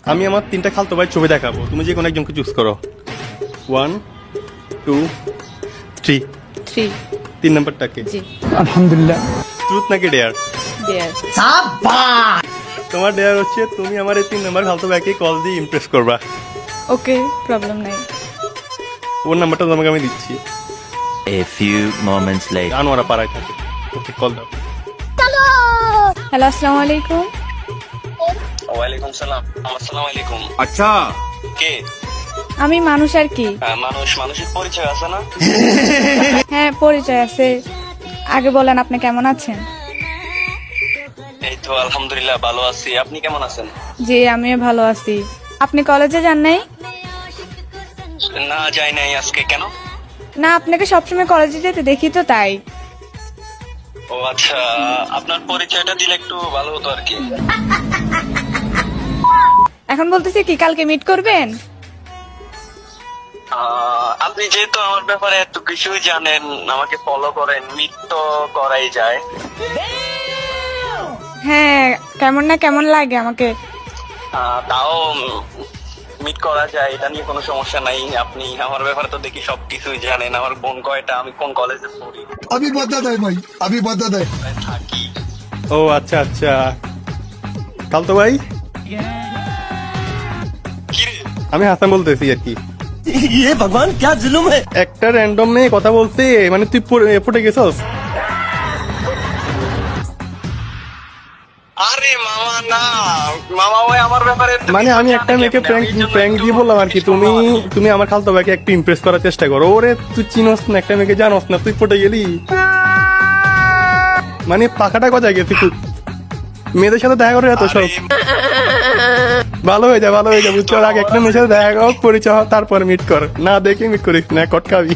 আমি আমার 3টা খালতো ভাই ছবি দেখাবো, তুমি যে কোনো একজনকে চুজ করো। 1 2 3। 3। 3 নাম্বারটাকে। জি। আলহামদুলিল্লাহ। ট্রুথ নাকি ডেয়ার? ডিয়ার। তোমার ডেয়ার হচ্ছে তুমি আমার এই 3 নাম্বার খালতো ভাইকে কল দিয়ে ইমপ্রেস করবা। ওকে, প্রবলেম নাই। ওর নাম্বারটা তোমাকে আমি দিচ্ছি। A few moments later. Anwara পাড়ায় থাকে, ওকে কল দাও। হ্যালো, আসসালামু আলাইকুম। ওয়ালাইকুম সালাম। আসসালামু আলাইকুম। अच्छा কে? আমি মানুষ আর কি। মানুষের পরিচয় আছে না? হ্যাঁ, পরিচয় আছে। আগে বলেন আপনি কেমন আছেন? এই তো আলহামদুলিল্লাহ ভালো আছি। আপনি কেমন আছেন? জি, আমিও ভালো আছি। আপনি কলেজে যান নাই? না যাই নাই আজকে। কেন? না, আপনাকে সবসময় কলেজে যেতে দেখি তো তাই। ও আচ্ছা, আপনার পরিচয়টা দিলে একটু ভালো হতো আর কি। এখন বলতেছি কি, কালকে মিট করবেন? আপনি যেহেতু আমার ব্যাপারে এত কিছুই জানেন, আমাকে ফলো করেন, মিট তো করাই যায়। হ্যাঁ, কেমন না কেমন লাগে আমাকে। তাও মিট করা যায়, এটা নিয়ে কোনো সমস্যা নাই। আপনি আমার ব্যাপারে তো দেখি সবকিছুই জানেন। আমার বোন কয়টা, আমি কোন কলেজে পড়ি, अभी बदत है भाई, अभी बदत है। কোথায় থাকি। ও আচ্ছা আচ্ছা, খালতো ভাই কিরে? আমি হাসান বলতেছি আর কি। ये भगवान क्या जुल्म है। একটা র্যান্ডম মেয়ে কথা বলতে, মানে তুই পড়ে গেছস। আরে মামা না, মামা ওই আমার ব্যাপারে তো মানে কিছু আমি জানে একটা মেয়েকে কেমনে, আমি এই জন্য প্র্যাঙ্ক একটু দিয়ে বললাম আর কি, একটু তুমি মামা আছে। তুমি আমার খালতো ভাইকে একটু ইমপ্রেস করার চেষ্টা করো। ওরে তুই চিনস না, একটা মেয়েকে জানোস না, তুই পটে গেলি। মানে পাখাটা কোথায় গেছে তুই? মেয়েদের সাথে দেখা করে এত সব। আরে, ভালো হয়ে যা, ভালো হয়ে যা, বুঝছো? আগে একটা মেয়ের সাথে দেখা কর, পরিচয় হ, তারপর মিট কর। না দেখে মিট করিস না, কটকাবি।